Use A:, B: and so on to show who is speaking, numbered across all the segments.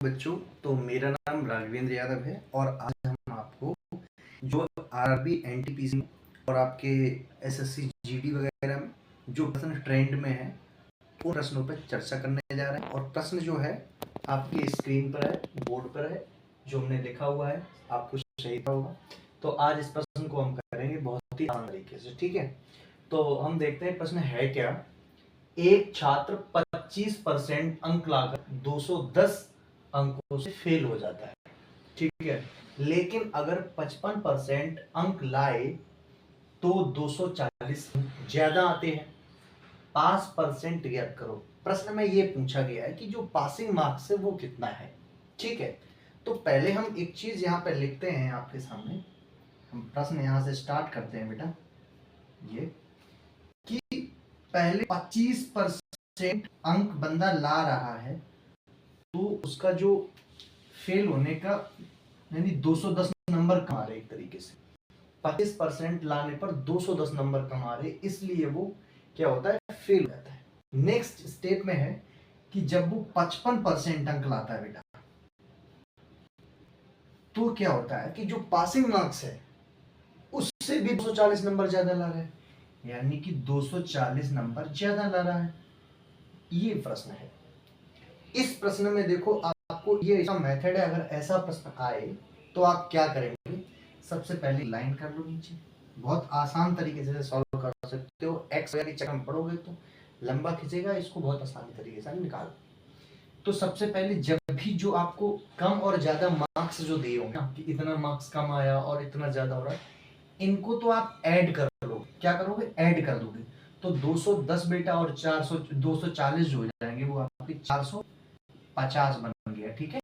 A: बच्चों, तो मेरा नाम राघवेंद्र यादव है और आज हम आपको जो आरआरबी एनटीपीसी और आपके एसएससी जीडी वगैरह में जो प्रश्न ट्रेंड में है उन प्रश्नों पर चर्चा करने जा रहे हैं। और प्रश्न जो है आपकी स्क्रीन पर है, बोर्ड पर है, जो हमने लिखा हुआ है आपको सही होगा। तो आज इस प्रश्न को हम करेंगे बहुत ही आसान तरीके से, ठीक है। तो हम देखते हैं प्रश्न है क्या। एक छात्र 25% अंक लाकर 210 अंकों से फेल हो जाता है, ठीक है। लेकिन अगर 55% अंक लाए तो 240 ज्यादा आते हैं। पास परसेंट ज्ञात करो। प्रश्न में ये पूछा गया है कि जो पासिंग मार्क्स है वो कितना है, ठीक है। तो पहले हम एक चीज यहाँ पे लिखते हैं आपके सामने। हम प्रश्न यहाँ से स्टार्ट करते हैं बेटा, ये कि पहले 25% अंक बंदा ला रहा है तो उसका जो फेल होने का यानी 210 नंबर कमा रहे, एक तरीके से 25% लाने पर 210 नंबर कमा रहे, इसलिए वो क्या होता है, फेल हो जाता है। नेक्स्ट स्टेप में है कि जब वो 55% अंक लाता है बेटा, तो क्या होता है कि जो पासिंग मार्क्स है उससे भी 240 नंबर ज्यादा ला रहा है, यानी कि 240 नंबर ज्यादा ला रहा है। ये प्रश्न है। इस प्रश्न में देखो आपको ये ऐसा मेथड है, अगर ऐसा प्रश्न आए तो आप क्या करेंगे, सबसे पहले लाइन कर लो नीचे। बहुत आसान तरीके से सॉल्व कर सकते हो। एक्स वाली चक्कर में पढ़ोगे तो लंबा खींचेगा, इसको बहुत आसानी तरीके से निकाल। तो सबसे पहले जब भी जो आपको कम और ज्यादा मार्क्स जो दिए होंगे कि इतना मार्क्स कम आया और इतना ज्यादा हो रहा है, इनको तो आप ऐड कर लो। क्या करोगे, ऐड कर दोगे। तो 210 बेटा और 400 240 जो हो जाएंगे वो आपके 450 बन गया, ठीक है।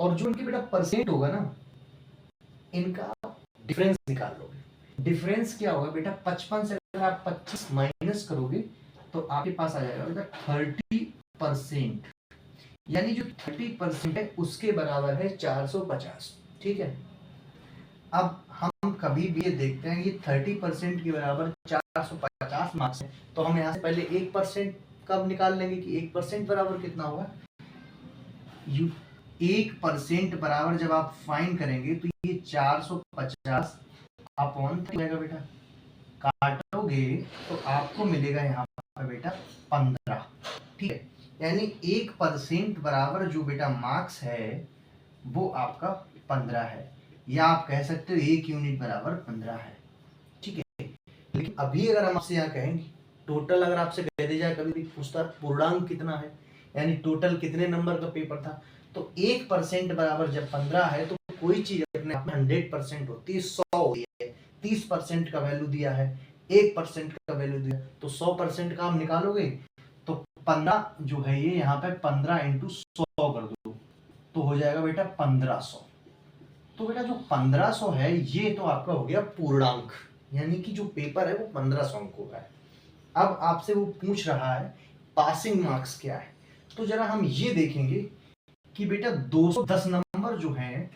A: और जो इनके बेटा परसेंट होगा ना, इनका डिफरेंस निकाल लोगे। डिफरेंस क्या होगा बेटा, 55 से अगर आप 25 माइनस करोगे तो आपके पास आ जाएगा बेटा 30%, यानी जो 30% है उसके बराबर है 450, ठीक है। अब हम कभी भी ये देखते हैं कि 30% के बराबर 450 मार्क्स है, तो हम यहाँ से पहले 1% कब निकाल लेंगे कि 1% बराबर कितना होगा। 1% बराबर जब आप फाइन करेंगे तो ये 450 अपॉन जाएगा बेटा, काटोगे तो आपको मिलेगा यहाँ पर बेटा 15, ठीक है। यानी 1% बराबर जो बेटा मार्क्स है वो आपका 15 है, या आप कह सकते हो 1 यूनिट बराबर 15 है, ठीक है। लेकिन अभी अगर हम आपसे यहाँ कहेंगे टोटल, अगर आपसे कह दिया जाए, कभी भी पूछता पूर्णांक कितना है, यानी टोटल कितने नंबर का पेपर था, तो 1% बराबर जब 15 है तो कोई चीज अपने आप में 100% होती है, 100 होती है। 30% का वैल्यू दिया है, 1% का वैल्यू दिया, तो 100% का आप निकालोगे तो 15 जो है ये यहाँ पे 15 इंटू 100 कर दो तो हो जाएगा बेटा 1500। तो बेटा जो 1500 है ये तो आपका हो गया पूर्णांक, यानी कि जो पेपर है वो 1500 अंकों का है। अब आपसे वो पूछ रहा है पासिंग मार्क्स क्या है, तो जरा हम ये देखेंगे कि बेटा 210 नंबर जो हैं,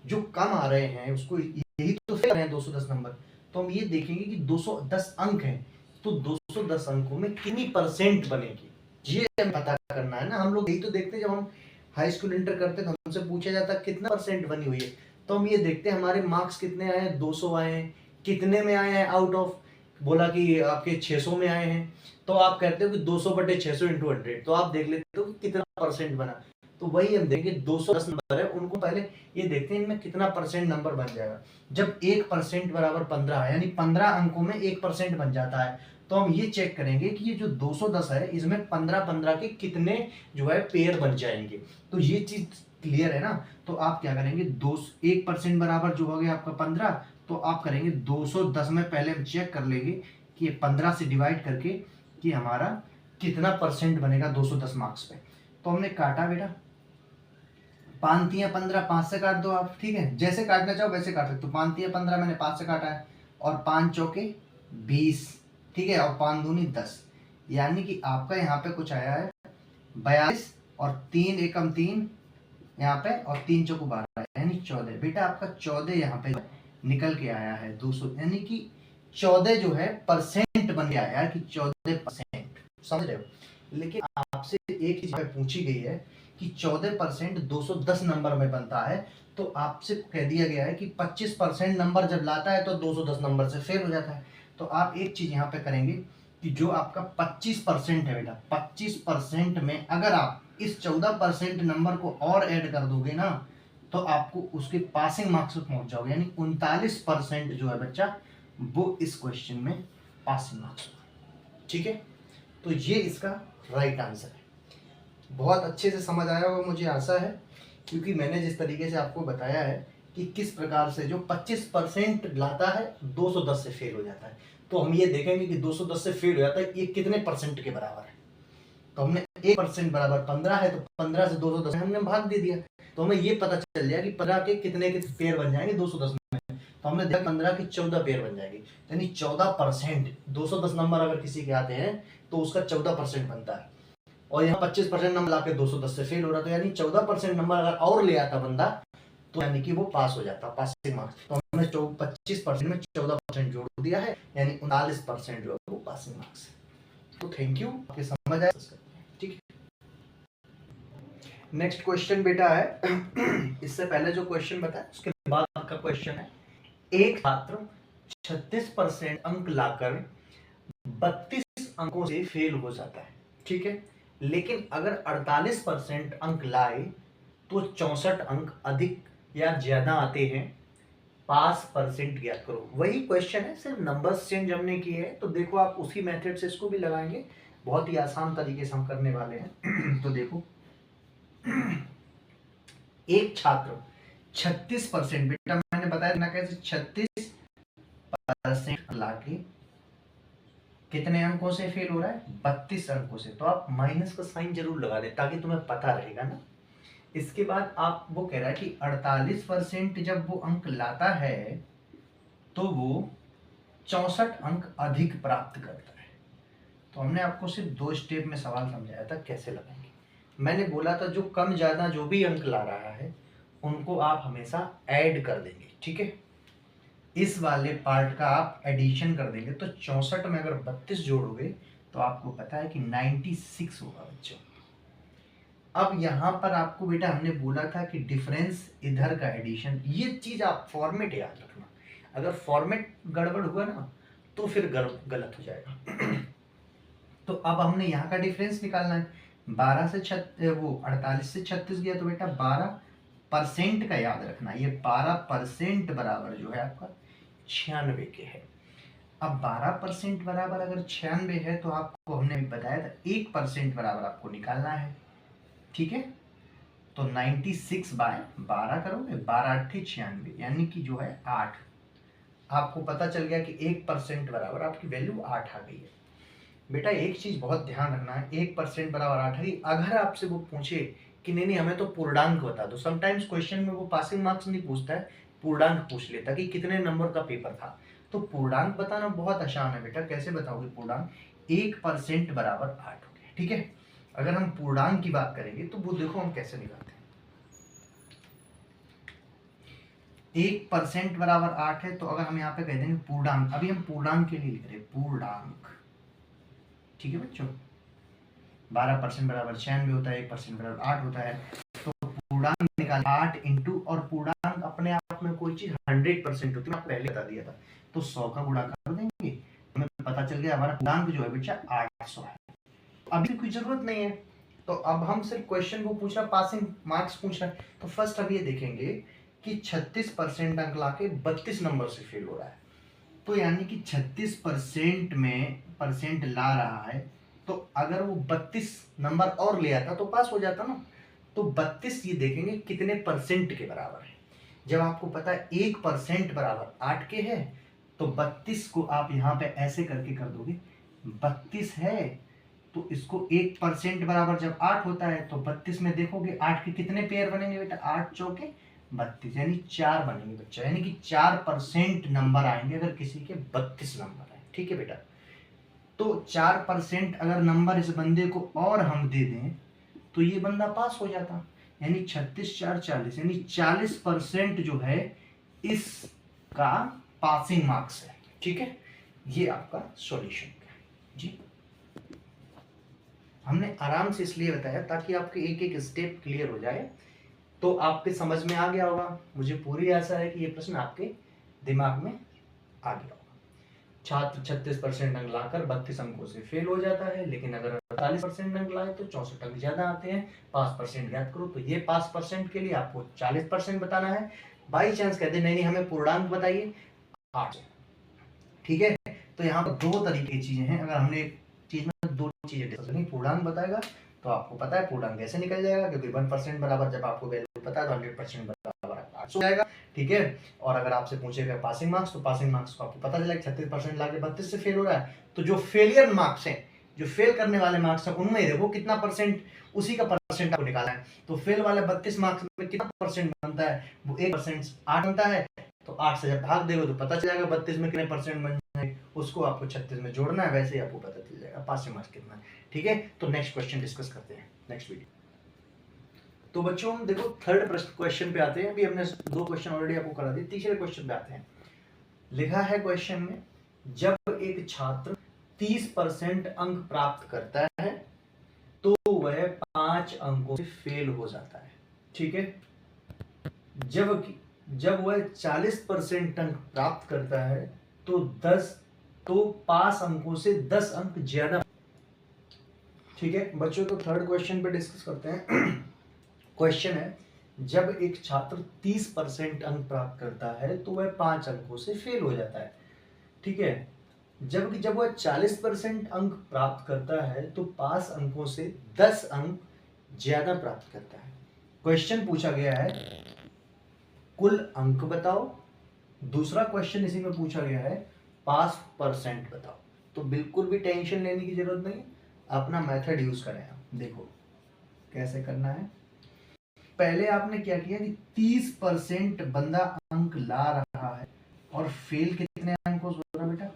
A: जो कम आ रहे हैं उसको, यही तो फेल रहे हैं 210 नंबर। तो हम ये देखेंगे कि 210 अंक हैं तो 210 अंकों में कितनी परसेंट बनेगी, ये हमें पता करना है ना। हम लोग यही तो देखते हैं, जब हम हाई स्कूल इंटर करते हैं तो हमसे पूछा जाता है कितना परसेंट बनी हुई है, तो हम ये देखते हैं हमारे मार्क्स कितने आए हैं, 200 आए हैं, कितने में आए हैं आउट ऑफ, बोला कि आपके 600 में आए हैं, तो आप कहते हो कि 200/600 इंटू 100, तो आप देख लेते हो कि कितना परसेंट बना। तो वही हम देखेंगे 210 नंबर है, उनको पहले ये देखते हैं इनमें कितना परसेंट नंबर बन जाएगा। जब 1% बराबर 15 है, यानी 15 अंकों में 1% बन जाता है, तो हम ये चेक करेंगे कि ये जो 210 है इसमें 15-15 के कितने जो है पेयर बन जाएंगे। तो ये चीज क्लियर है ना। तो आप क्या करेंगे, 1% बराबर जो हो गया आपका 15, तो आप करेंगे 210 में पहले हम चेक कर लेंगे कि 15 से डिवाइड करके कि हमारा कितना परसेंट बनेगा 210 मार्क्स पे। तो हमने काटा बेटा, 5×3=15, 5 से काट दो आप, ठीक है। जैसे काटना चाहो वैसे काट सकते हो। 5×3=15 मैंने 5 से काटा है, और 5×4=20, ठीक है, और 5×2=10, यानी कि आपका यहाँ पे कुछ आया है 42, और 3×1=3 यहाँ पे, और 3×4=12, यानी 14। बेटा आपका 14 यहाँ पे निकल के आया है 200, यानी कि 14 जो है परसेंट बन गया है कि 14%, समझ रहे हो। लेकिन आपसे एक चीज पूछी गई है कि 14% 210 नंबर में बनता है, तो आपसे कह दिया गया है कि 25% नंबर जब लाता है तो 210 नंबर से फेल हो जाता है। तो आप एक चीज यहाँ पे करेंगे कि जो आपका 25% है बेटा, 25% में अगर आप इस 14% नंबर को और ऐड कर दोगे ना, तो आपको उसके पासिंग मार्क्स पे पहुंच जाओगे, यानी 39% जो है बच्चा वो इस क्वेश्चन में पासिंग मार्क्स। ठीक है, तो ये इसका राइट आंसर है। बहुत अच्छे से समझ आया होगा मुझे आशा है, क्योंकि मैंने जिस तरीके से आपको बताया है कि किस प्रकार से जो 25% लाता है 210 से फेल हो जाता है, तो हम ये देखेंगे कि 210 से फेल हो जाता है ये कितने परसेंट के बराबर है। तो हमने 1% बराबर 15 है, तो 15 से 210 हमने भाग दे दिया, तो हमें ये पता चल जाएगा कि 15 के कितने के पेयर बन जाएंगे 210 में। तो हमने देखा 15 के 14 पेयर बन जाएंगे, यानी 14%। 210 नंबर अगर किसी के आते हैं तो उसका 14% बनता है, और यहाँ 25% नंबर लाके 210 से फेल हो रहा था, यानी 14% नंबर अगर और ले आता बंदा तो यानी कि वो पास हो जाता, पासिंग मार्क्स। तो हमने 25% में 14% जोड़ दिया है, यानी 39% जो है वो पासिंग मार्क्स है। तो थैंक यू, आपके समझ आया। ठीक है, नेक्स्ट क्वेश्चन बेटा है इससे पहले जो क्वेश्चन बताया उसके बाद का क्वेश्चन है, एक छात्र 36% अंक लाकर 32 अंकों से फेल हो जाता है। ठीक है, लेकिन अगर 48% अंक लाए तो 64 अंक अधिक या ज्यादा आते हैं, पास परसेंट ज्ञात करो। वही क्वेश्चन है, सिर्फ नंबर्स चेंज हमने किए हैं। तो देखो आप उसी मेथड से इसको भी लगाएंगे, बहुत ही आसान तरीके से हम करने वाले हैं। तो देखो एक छात्र 36%, बेटा मैंने बताया ना कैसे, 36% लाके कितने अंकों से फेल हो रहा है, 32 अंकों से। तो आप माइनस का साइन जरूर लगा दें ताकि तुम्हें पता रहेगा ना। इसके बाद आप वो कह रहा है कि 48% जब वो अंक लाता है तो वो 64 अंक अधिक प्राप्त करता है। तो हमने आपको सिर्फ 2 स्टेप में सवाल समझाया था कैसे लगाएंगे। मैंने बोला था जो कम ज्यादा जो भी अंक ला रहा है उनको आप हमेशा ऐड कर देंगे। ठीक है, इस वाले पार्ट का आप एडिशन कर देंगे, तो 64 में अगर 32 जोड़ोगे तो आपको पता है कि 96 होगा बच्चों। अब यहाँ पर आपको बेटा हमने बोला था कि डिफरेंस इधर का एडिशन, ये चीज आप फॉर्मेट याद रखना, अगर फॉर्मेट गड़बड़ हुआ ना तो फिर गलत हो जाएगा। तो अब हमने यहाँ का डिफरेंस निकालना है, 12 से वो 48 से 36 गया, तो बेटा 12% का याद रखना, ये 12% बराबर जो है आपका 96 के है। अब 12% बराबर अगर 96 है तो आपको हमने बताया था 1% बराबर आपको निकालना है। ठीक है, तो 96/12 करोगे, 12×8 = 96, यानी कि जो है 8। आपको पता चल गया कि 1% बराबर आपकी वैल्यू 8 आ गई है। बेटा एक चीज बहुत ध्यान रखना है, 1% बराबर 8 है। अगर आपसे वो पूछे कि नहीं हमें तो पूर्णांक बता दो, समटाइम्स क्वेश्चन में वो पासिंग मार्क्स नहीं पूछता है, पूर्णांक पूछ लेता कि कितने नंबर का पेपर था। तो पूर्णांक बताना बहुत आसान है बेटा, कैसे बताओगे पूर्णांक, 1% बराबर 8 हो गया। ठीक है, अगर हम पूर्णांक की बात करेंगे तो वो देखो हम कैसे निकालते हैं। 1% बराबर 8 है, तो अगर हम यहाँ पे कह देंगे पूर्णांक, अभी हम पूर्णांक के लिए लिख रहे हैं पूर्णांक। ठीक है बच्चों, 12% बराबर 96 होता है, 1% बराबर 8 होता है। तो पूर्णांक निकाल 8 इंटू, और पूर्णांक अपने आप में कोई चीज 100% होती है, मैं पहले बता दिया था, तो 100 का गुणा कर देंगे, हमें पता चल गया हमारा पूर्णांक जो है बच्चा 800 है। अभी कोई जरूरत नहीं है, तो अब हम सिर्फ क्वेश्चन को पूछ रहा, पासिंग मार्क्स पूछ रहा है। तो फर्स्ट अब ये देखेंगे कि 36% अंक लाके 32 नंबर से फेल हो रहा है, तो यानी कि 36% में परसेंट ला रहा है, तो अगर वो 32 नंबर और ले आता तो पास हो जाता ना। तो 32 ये देखेंगे कितने परसेंट के बराबर है। जब आपको पता है 1% बराबर 8 के है, तो 32 को आप यहाँ पे ऐसे करके कर दोगे, 32 है तो इसको 1% बराबर जब 8 होता है, तो 32 में देखोगे 8 के कितने पेयर बनेंगे बेटा, 8 चौके 32, यानी 4 बनेंगे बच्चा, यानी कि 4% नंबर आएंगे अगर किसी के 32 नंबर आए। ठीक है बेटा, तो 4% अगर नंबर इस बंदे को और हम दे दें तो ये बंदा पास हो जाता, यानी 36×4 = 40, यानी 40% जो है इसका पासिंग मार्क्स है। ठीक है, ये आपका सॉल्यूशन है जी। हमने आराम से इसलिए बताया ताकि आपके एक एक स्टेप क्लियर हो जाए, तो आपके समझ में आ गया होगा। मुझे पूरी आशा है कि ये प्रश्न आपके दिमाग में आ गया होगा। छात्र 36% अंक लाकर 32 अंकों से फेल हो जाता है, लेकिन अगर 48% अंक लाए तो 64 अंक ज्यादा आते हैं। 5% ज्ञात करो, तो ये 5% के लिए आपको 40% बताना है। बाई चांस कहते नहीं नहीं हमें पूर्णांक बताइए, 8। ठीक है, तो यहाँ पर दो तरीके की चीजें हैं। अगर हमने एक चीज में दो चीजें डिस्कस करनी, पूर्णांक बताएगा तो आपको पता है पूर्णांक कैसे निकल जाएगा, क्योंकि 1% बराबर जब आपको वैल्यू पता है तो 100% बराबर 800 हो जाएगा। ठीक है, और अगर आपसे पूछेगा पासिंग मार्क्स, तो पासिंग मार्क्स को आपको पता चला 36% लाके 32 से फेल हो रहा है, तो जो फेलियर मार्क्स हैं, जो फेल करने वाले मार्क्स हैं, उनमें देखो कितना परसेंट, उसी का परसेंट आपको निकालना है। तो फेल वाले 32 मार्क्स में कितना परसेंट बनता है, वो 1% 8 बनता है। तो 8 से जब भाग देगा तो पता चल जाएगा 32 में कितने परसेंट बन जाएंगे, उसको आपको 36 में जोड़ना है, वैसे ही आपको पता चल जाएगा पासिंग मार्क्स कितना है। ठीक है, तो नेक्स्ट क्वेश्चन डिस्कस करते हैं नेक्स्ट वीडियो। तो बच्चों हम देखो थर्ड क्वेश्चन पे आते हैं। अभी हमने दो क्वेश्चन ऑलरेडी आपको करा दिए, तीसरे क्वेश्चन पे आते हैं। लिखा है क्वेश्चन में, जब एक छात्र 30% अंक प्राप्त करता है तो वह 5 अंकों से फेल हो जाता है। ठीक है, जब वह 40% अंक प्राप्त करता है तो पास अंकों से 10 अंक ज्यादा। ठीक है बच्चों, तो थर्ड क्वेश्चन पे डिस्कस करते हैं। क्वेश्चन है, जब एक छात्र 30% अंक प्राप्त करता है तो वह 5 अंकों से फेल हो जाता है। ठीक है, जबकि जब वह 40% अंक प्राप्त करता है तो पास अंकों से 10 अंक ज्यादा प्राप्त करता है। क्वेश्चन पूछा गया है कुल अंक बताओ, दूसरा क्वेश्चन इसी में पूछा गया है पास परसेंट बताओ। तो बिल्कुल भी टेंशन लेने की जरूरत नहीं, अपना मेथड यूज करें। आप देखो कैसे करना है। पहले आपने क्या किया कि 30% बंदा अंक ला रहा है और फेल कितने अंकों से हो रहा बेटा,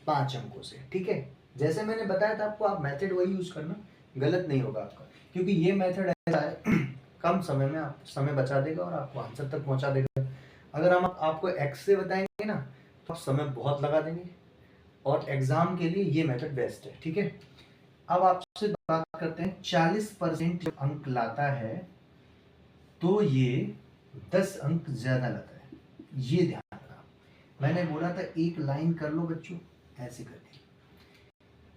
A: 5 अंकों से। ठीक है, जैसे मैंने बताया था आपको, आप मेथड वही यूज करना, गलत नहीं होगा आपका, क्योंकि ये मेथड ऐसा है कम समय में आप समय बचा देगा और आपको आंसर तक पहुंचा देगा। अगर हम आपको एक्स से बताएंगे ना तो आप समय बहुत लगा देंगे, और एग्जाम के लिए ये मेथड बेस्ट है। ठीक है, अब आपसे बात करते हैं 40% जब अंक लाता है तो ये 10 अंक ज्यादा लाता है। ये ध्यान रखना, मैंने बोला था एक लाइन कर लो बच्चों ऐसे करके।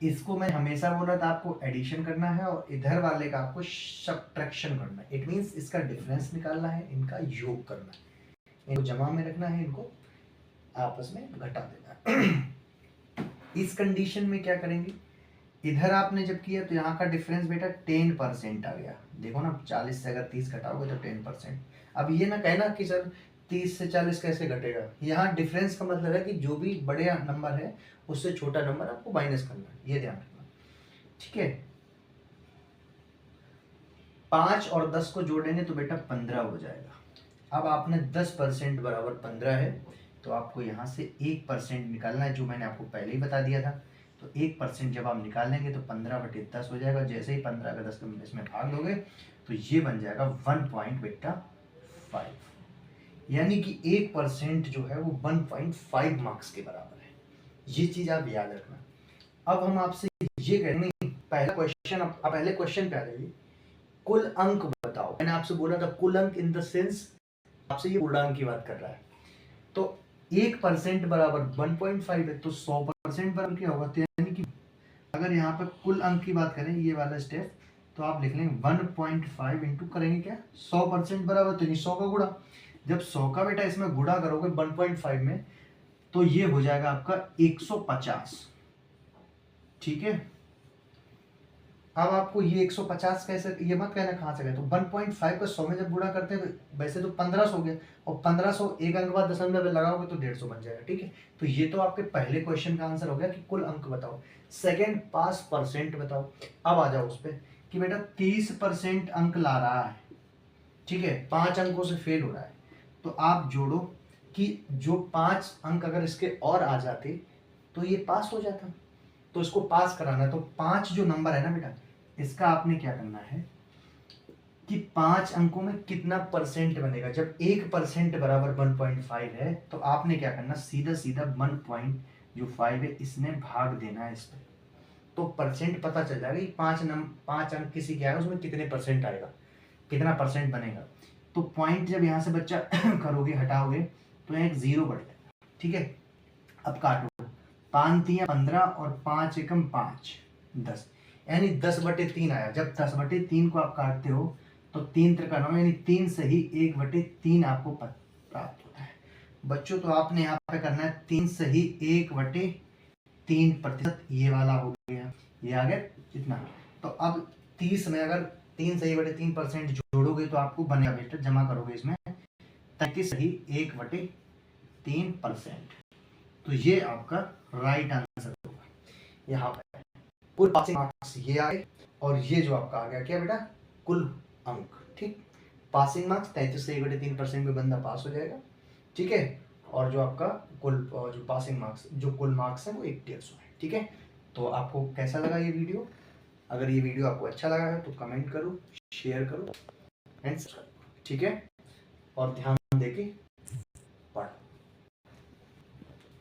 A: इसको मैं हमेशा बोला था आपको एडिशन करना है और इधर वाले का आपको सब्ट्रैक्शन करना है। इट मींस इसका डिफरेंस निकालना है, इनका योग करना है, इनको जमा में रखना है, इनको आपस में घटा देना है। इस कंडीशन में क्या करेंगे, इधर आपने जब किया तो यहाँ का डिफरेंस बेटा 10% आ गया। देखो ना 40 से अगर 30 घटाओगे तो 10%। अब ये ना कहना कि सर 30 से 40 कैसे घटेगा, यहाँ डिफरेंस का मतलब है कि जो भी बड़े नंबर है उससे छोटा नंबर आपको माइनस करना है, ये ध्यान रखना। ठीक है, 5 और 10 को जोड़ेंगे तो बेटा 15 हो जाएगा। अब आपने 10% बराबर 15 है, तो आपको यहाँ से 1% निकालना है, जो मैंने आपको पहले ही बता दिया था। तो 1% जब आप निकालेंगे तो 15/10 हो जाएगा। जैसे ही 15 का 10 इसमें भाग दोगे तो ये बन जाएगा 1.5, यानी कि 1% जो है वो 1.5 मार्क्स के बराबर है। ये चीज आप याद रखना। अब हम आपसे ये कहेंगे, पहला क्वेश्चन, आप पहले क्वेश्चन पे आ जाइए। कुल अंक बताओ, मैंने आपसे बोला था कुल अंक इन द सेंस आपसे ये पूर्णांक की बात कर रहा है। तो 1% बराबर 1.5 है, तो 100% बराबर क्या होगा, यानी कि अगर यहाँ पे कुल अंक की बात करें ये वाला स्टेप, तो आप लिख लेंगे 1.5 इंटू करेंगे क्या 100% बराबर, तो 100 का गुणा। जब 100 का बेटा इसमें गुणा करोगे 1.5 में तो ये हो जाएगा आपका 150। ठीक है, अब आपको ये 150 कैसे, ये मत कहना कहाँ से गए, तो 1.5 को 100 में जब गुणा करते हैं तो वैसे तो 1500 हो गया, और 1500 एक अंक बाद दशमलव लगाओगे तो 150 बन जाएगा। ठीक है, तो ये तो आपके पहले क्वेश्चन का आंसर हो गया कि कुल अंक बताओ। सेकेंड पास परसेंट बताओ। अब आ जाओ उस पर कि बेटा 30% अंक ला रहा है, ठीक है, 5 अंकों से फेल हो रहा है, तो आप जोड़ो कि जो 5 अंक अगर इसके और आ जाते तो ये पास हो जाता, तो इसको पास कराना है। तो 5 जो नंबर है ना बेटा, इसका आपने क्या करना है कि 5 अंकों में कितना परसेंट बनेगा। जब 1% बराबर 1.5 है तो आपने क्या करना, सीधा सीधा 1.5 है इसमें भाग देना है इस पे। तो परसेंट पता चल जाएगा कि 5 अंक किसी के आएगा उसमें कितने परसेंट आएगा, कितना परसेंट बनेगा। तो पॉइंट जब यहाँ से बच्चा करोगे, हटाओगे, तो यहाँ एक 0 बढ़ जाएगा, ठीक है। अब काटो, 5 तिया 15 और 5 एकम 5, 10, यानी 10/3 आया। जब 10/3 को आप काटते हो तो 3 त्रिका 9, यानी 3 सही 1/3 आपको प्राप्त होता है। बच्चों तो आपने यहाँ पे करना है 3 सही 1/3%, ये वाला हो गया, ये आ गया इतना। तो अब 30 में अगर 3 सही 3% जोड़ोगे तो आपको बनेगा बेटा, जमा करोगे इसमें 33 सही 1/3%। तो ये आपका राइट आंसर होगा। यहाँ पे कुल पासिंग मार्क्स ये आए, और ये जो आपका आ गया क्या बेटा, कुल अंक, ठीक। पासिंग मार्क्स 33 से 1/3% में बंदा पास हो जाएगा, ठीक है। और जो आपका कुल जो पासिंग मार्क्स, जो कुल मार्क्स है वो 150 है, ठीक है। तो आपको कैसा लगा ये वीडियो? अगर ये वीडियो आपको अच्छा लगा है तो कमेंट करो, शेयर करो एंड सब्सक्राइब, ठीक है। और ध्यान देके